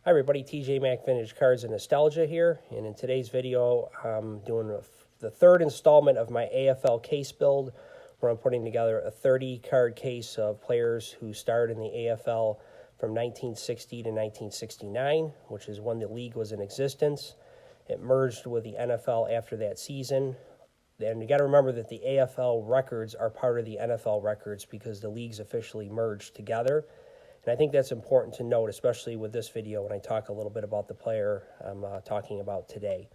Hi everybody, TJ Mac Vintage Cards and Nostalgia here, and in today's video I'm doing the third installment of my AFL case build, where I'm putting together a 30 card case of players who started in the AFL from 1960 to 1969, which is when the league was in existence. It merged with the NFL after that season, and you got to remember that the AFL records are part of the NFL records because the leagues officially merged together. And I think that's important to note, especially with this video when I talk a little bit about the player I'm talking about today.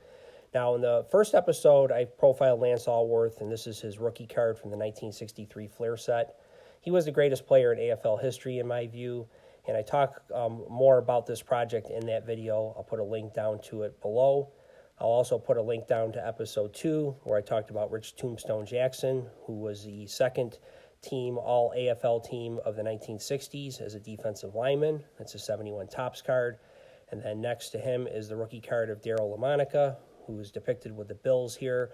Now, in the first episode, I profiled Lance Alworth, and this is his rookie card from the 1963 Flair set. He was the greatest player in AFL history, in my view, and I talk more about this project in that video. I'll put a link down to it below. I'll also put a link down to episode 2, where I talked about Rich Tombstone Jackson, who was the second team, all AFL team of the 1960s as a defensive lineman. That's a 71 Topps card. And then next to him is the rookie card of Daryl LaMonica, who is depicted with the Bills here,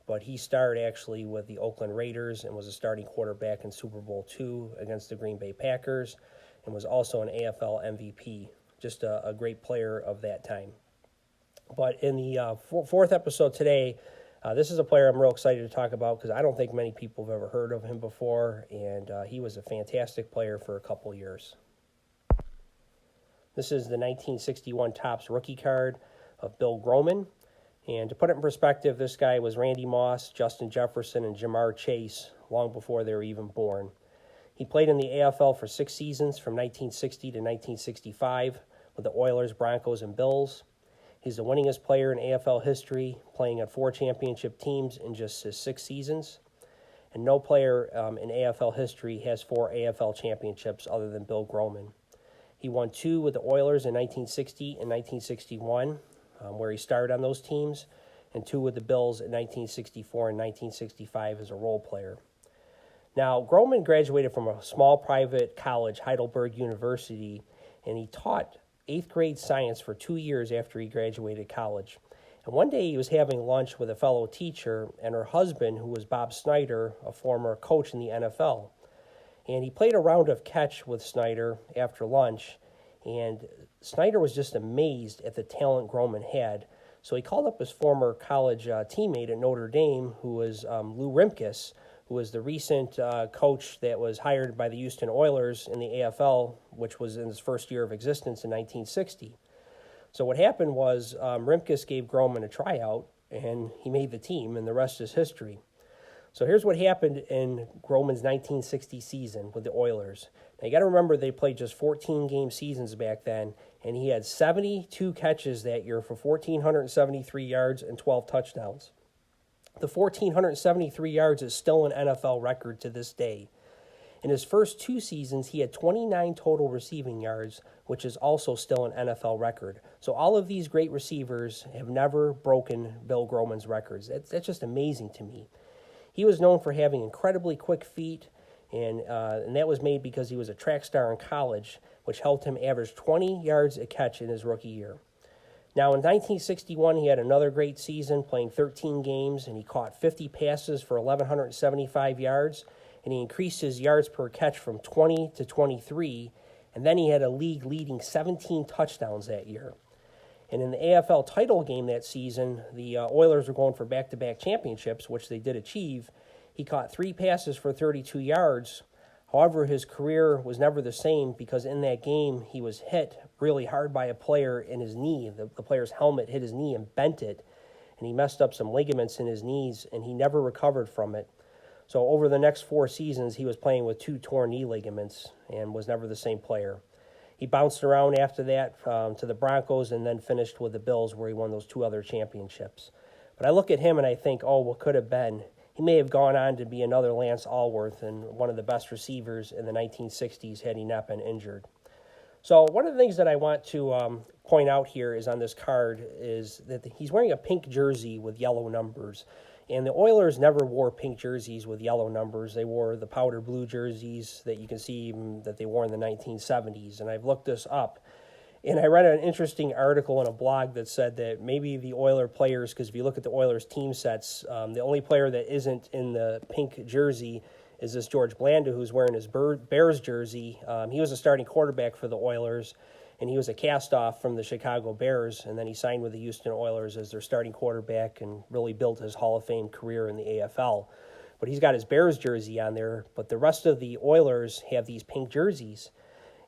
but he starred actually with the Oakland Raiders and was a starting quarterback in Super Bowl II against the Green Bay Packers, and was also an AFL MVP. Just a great player of that time. But in the fourth episode today, this is a player I'm real excited to talk about because I don't think many people have ever heard of him before, and he was a fantastic player for a couple years. This is the 1961 Topps rookie card of Bill Groman, and to put it in perspective, this guy was Randy Moss, Justin Jefferson, and Jamar Chase long before they were even born. He played in the AFL for 6 seasons from 1960 to 1965 with the Oilers, Broncos, and Bills. He's the winningest player in AFL history, playing on 4 championship teams in just his 6 seasons. And no player in AFL history has 4 AFL championships other than Bill Groman. He won 2 with the Oilers in 1960 and 1961, where he started on those teams, and 2 with the Bills in 1964 and 1965 as a role player. Now, Groman graduated from a small private college, Heidelberg University, and he taught 8th grade science for 2 years after he graduated college. And one day he was having lunch with a fellow teacher and her husband, who was Bob Snyder, a former coach in the NFL. And he played a round of catch with Snyder after lunch, and Snyder was just amazed at the talent Groman had. So he called up his former college teammate at Notre Dame, who was Lou Rimkus, who was the recent coach that was hired by the Houston Oilers in the AFL, which was in his first year of existence in 1960. So what happened was Rimkus gave Groman a tryout, and he made the team, and the rest is history. So here's what happened in Groman's 1960 season with the Oilers. Now you got to remember they played just 14-game seasons back then, and he had 72 catches that year for 1,473 yards and 12 touchdowns. The 1,473 yards is still an NFL record to this day. In his first 2 seasons, he had 29 total receiving yards, which is also still an NFL record. So all of these great receivers have never broken Bill Groman's records. That's just amazing to me. He was known for having incredibly quick feet, and that was made because he was a track star in college, which helped him average 20 yards a catch in his rookie year. Now, in 1961, he had another great season, playing 13 games, and he caught 50 passes for 1,175 yards, and he increased his yards per catch from 20 to 23, and then he had a league-leading 17 touchdowns that year. And in the AFL title game that season, the Oilers were going for back-to-back championships, which they did achieve. He caught 3 passes for 32 yards. However, his career was never the same because in that game, he was hit really hard by a player in his knee. The player's helmet hit his knee and bent it, and he messed up some ligaments in his knees, and he never recovered from it. So over the next 4 seasons, he was playing with 2 torn knee ligaments and was never the same player. He bounced around after that to the Broncos and then finished with the Bills, where he won those 2 other championships. But I look at him and I think, oh, what could have been? He may have gone on to be another Lance Alworth and one of the best receivers in the 1960s had he not been injured. So one of the things that I want to point out here is on this card is that he's wearing a pink jersey with yellow numbers. And the Oilers never wore pink jerseys with yellow numbers. They wore the powder blue jerseys that you can see that they wore in the 1970s. And I've looked this up. And I read an interesting article in a blog that said that maybe the Oiler players, because if you look at the Oilers team sets, the only player that isn't in the pink jersey is this George Blanda, who's wearing his Bears jersey. He was a starting quarterback for the Oilers, and he was a cast-off from the Chicago Bears, and then he signed with the Houston Oilers as their starting quarterback and really built his Hall of Fame career in the AFL. But he's got his Bears jersey on there, but the rest of the Oilers have these pink jerseys.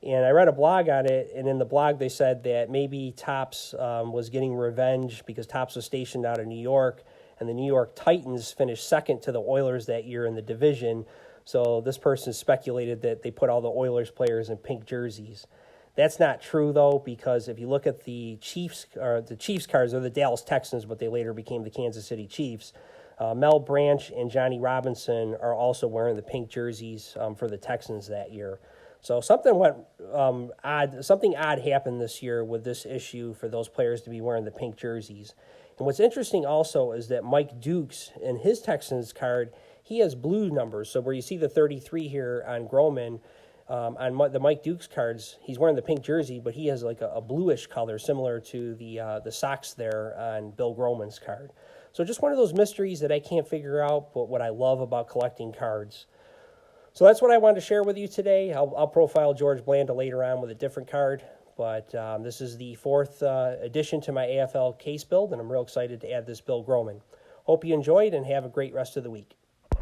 And I read a blog on it, and in the blog they said that maybe Topps was getting revenge because Topps was stationed out of New York, and the New York Titans finished second to the Oilers that year in the division. So this person speculated that they put all the Oilers players in pink jerseys. That's not true, though, because if you look at the Chiefs cards, or the Dallas Texans, but they later became the Kansas City Chiefs, Mel Branch and Johnny Robinson are also wearing the pink jerseys for the Texans that year. So something went odd. Something odd happened this year with this issue for those players to be wearing the pink jerseys. And what's interesting also is that Mike Dukes, in his Texans card, he has blue numbers. So where you see the 33 here on Groman, on the Mike Dukes cards, he's wearing the pink jersey, but he has like a bluish color similar to the socks there on Bill Groman's card. So just one of those mysteries that I can't figure out, but what I love about collecting cards. So that's what I wanted to share with you today. I'll profile George Blanda later on with a different card, but this is the fourth addition to my AFL case build, and I'm real excited to add this Bill Groman. Hope you enjoyed and have a great rest of the week.